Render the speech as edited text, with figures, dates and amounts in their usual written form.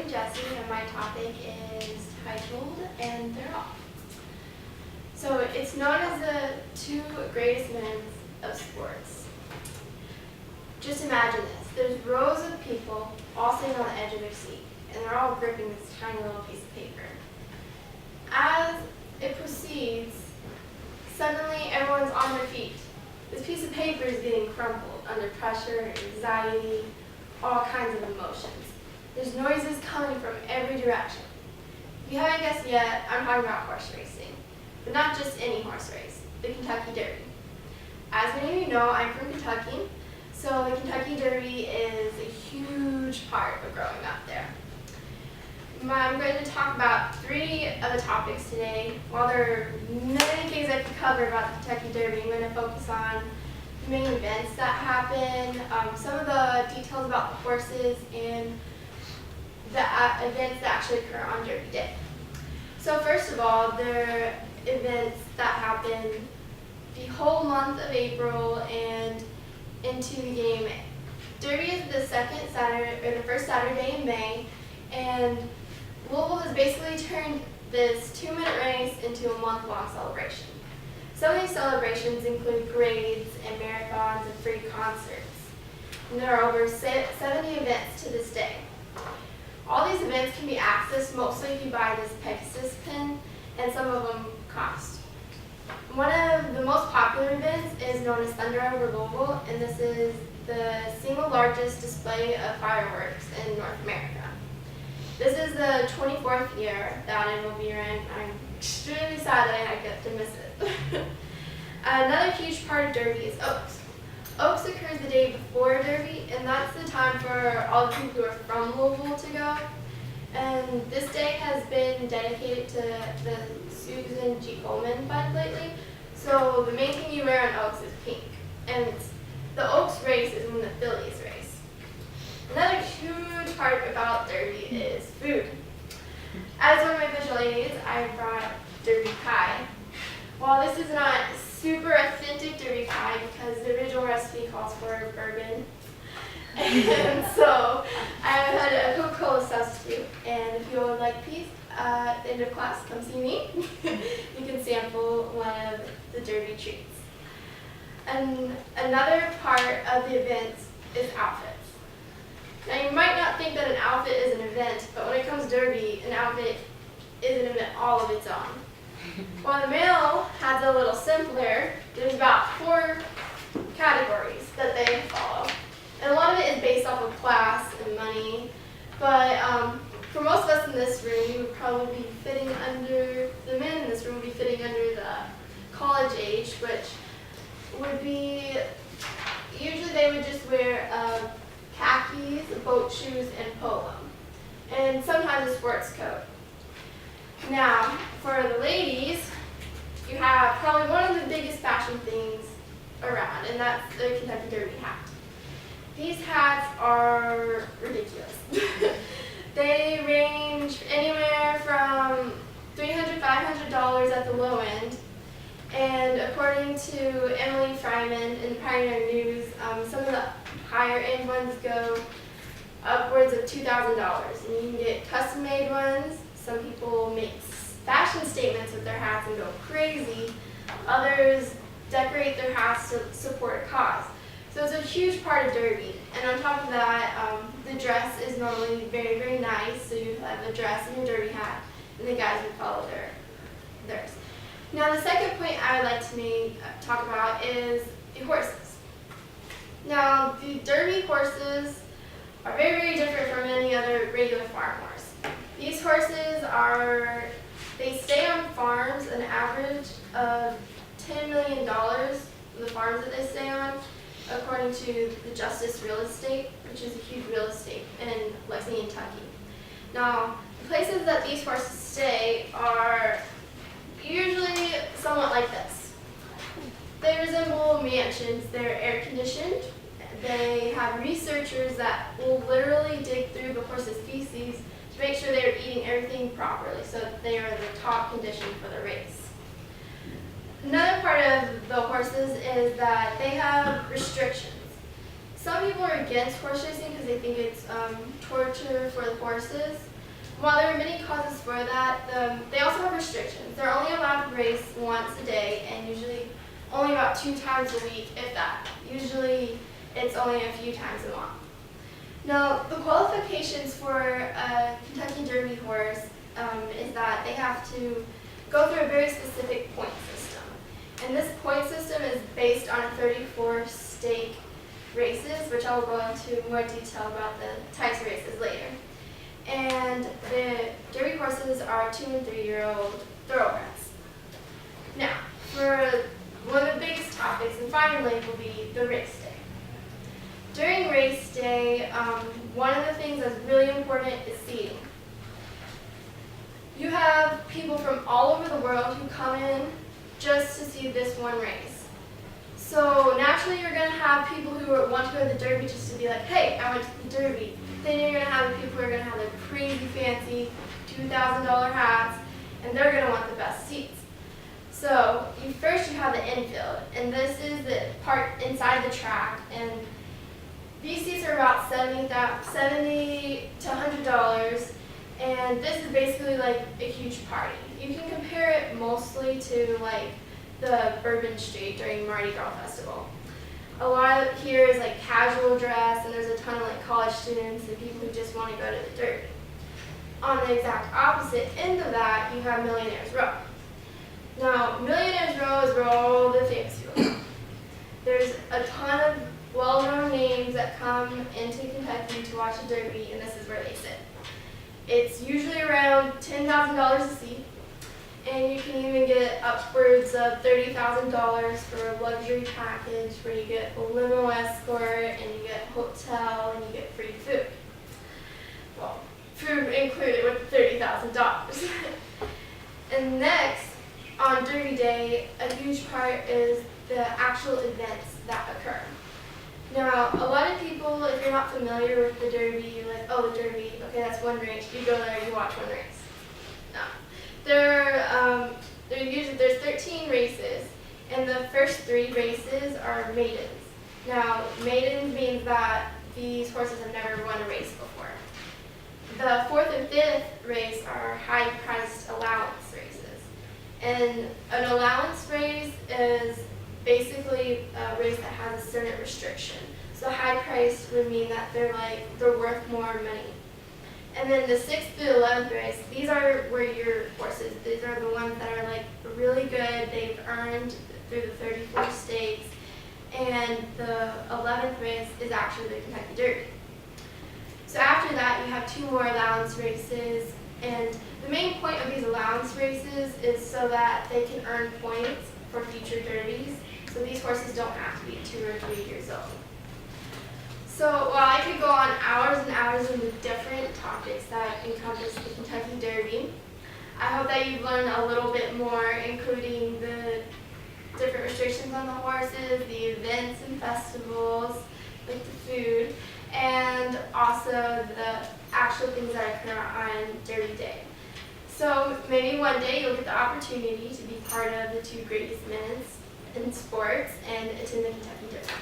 Jessi, and my topic is titled "And They're Off." So it's known as the two greatest men of sports. Just imagine this. There's rows of people all sitting on the edge of their seat, and they're all gripping this tiny little piece of paper. As it proceeds, suddenly everyone's on their feet. This piece of paper is getting crumpled under pressure, anxiety, all kinds of emotions. There's noises coming from every direction. If you haven't guessed yet, I'm talking about horse racing, but not just any horse race, the Kentucky Derby. As many of you know, I'm from Kentucky, so the Kentucky Derby is a huge part of growing up there. I'm going to talk about three of the topics today. While there are many things I could cover about the Kentucky Derby, I'm going to focus on the main events that happen, some of the details about the horses, and the events that actually occur on Derby Day. So first of all, there are events that happen the whole month of April and into the game. Derby is the first Saturday in May, and Louisville has basically turned this 2-minute race into a month-long celebration. Some of these celebrations include parades and marathons and free concerts. And there are over 70 events to this day. All these events can be accessed mostly if you buy this Pegasus pin, and some of them cost. One of the most popular events is known as Thunder Over Louisville, and this is the single largest display of fireworks in North America. This is the 24th year that it will be run. I'm extremely sad that I get to miss it. Another huge part of Derby is Oaks. Oaks occurs the day before Derby, and that's the time for all the people who are from Louisville to go. And this day has been dedicated to the Susan G. Komen Fund lately. So the main thing you wear on Oaks is pink. And the Oaks race is when the fillies race. Another huge part about Derby is food. As one of my official ladies, I brought Derby pie. While this is not super authentic Derby pie because the original recipe calls for bourbon, and so I had a Coca-Cola substitute. And if you would like a piece at the end of class, come see me. You can sample one of the Derby treats. And another part of the events is outfits. Now you might not think that an outfit is an event, but when it comes to Derby, an outfit is an event all of its own. While the male has a little simpler, there's about 4 categories that they follow. And a lot of it is based off of class and money, but for most of us in this room, you would probably be fitting under, the men in this room would be fitting under the college age, which would be, usually they would just wear khakis, boat shoes, and polo, and sometimes a sports coat. Now, for the ladies, you have probably one of the biggest fashion things around, and that's the Kentucky Derby hat. These hats are ridiculous. They range anywhere from $300, $500 at the low end, and according to Emily Fryman in Pioneer News, some of the higher end ones go upwards of $2,000, and you can get custom made ones. Some people make fashion statements with their hats and go crazy. Others decorate their hats to support a cause. So it's a huge part of Derby. And on top of that, the dress is normally very, very nice. So you have a dress and your Derby hat, and the guys would follow theirs. Now the second point I would like to talk about is the horses. Now the Derby horses are very, very different from any other regular farm horse. These horses they stay on farms an average of $10 million, the farms that they stay on, according to the Justice Real Estate, which is a huge real estate in Lexington, Kentucky. Now, the places that these horses stay are usually somewhat like this. They resemble mansions. They're air conditioned. They have researchers that will literally dig through the horse's feces to make sure they're eating everything properly so that they are in the top condition for the race. Another part of the horses is that they have restrictions. Some people are against horse racing because they think it's torture for the horses. While there are many causes for that, they also have restrictions. They're only allowed to race once a day and usually only about 2 times a week, if that. Usually it's only a few times a month. Now, the qualifications for a Kentucky Derby horse is that they have to go through a very specific point system. And this point system is based on 34 stake races, which I'll go into more detail about the types of races later. And the Derby horses are 2 and 3 year old thoroughbreds. Now, for one of the biggest topics, and finally, will be the race day. During race day, one of the things that's really important is seating. You have people from all over the world who come in just to see this one race. So naturally you're going to have people who want to go to the Derby just to be like, hey, I went to the Derby. Then you're going to have the people who are going to have the crazy fancy $2,000 hats, and they're going to want the best seats. So first you have the infield, and this is the part inside the track, and these seats are about $70 to $100, and this is basically like a huge party. You can compare it mostly to like the Bourbon Street during Mardi Gras Festival. A lot of here is like casual dress, and there's a ton of like college students and people who just want to go to the Derby. On the exact opposite end of that, you have Millionaire's Row. Now, Millionaire's Row is where all the famous people go. There's a ton of well-known names that come into Kentucky to watch the Derby, and this is where they sit. It's usually around $10,000 a seat, and you can even get upwards of $30,000 for a luxury package where you get a limo escort, and you get hotel, and you get free food. Well, food included with $30,000. And next, on Derby Day, a huge part is the actual events that occur. Now, a lot of people, if you're not familiar with the Derby, you're like, oh, the Derby, okay, that's one race. You go there, you watch one race. No. There's 13 races, and the first 3 races are maidens. Now, maidens means that these horses have never won a race before. The 4th and 5th race are high-priced allowance races. And an allowance race is basically a race that has a certain restriction. So high-priced would mean that they're worth more money. And then the 6th to 11th race, these are where your horses, these are the ones that are like really good, they've earned through the 34 stakes, and the 11th race is actually the Kentucky Derby. So after that, you have 2 more allowance races, and the main point of these allowance races is so that they can earn points for future derbies, so these horses don't have to be 2 or 3 years old. So while I could go on hours and hours on the different topics that encompass the Kentucky Derby, I hope that you've learned a little bit more, including the different restrictions on the horses, the events and festivals, like the food, and also the actual things that occur on Derby Day. So maybe one day you'll get the opportunity to be part of the 2 greatest minutes in sports and attend the Kentucky Derby.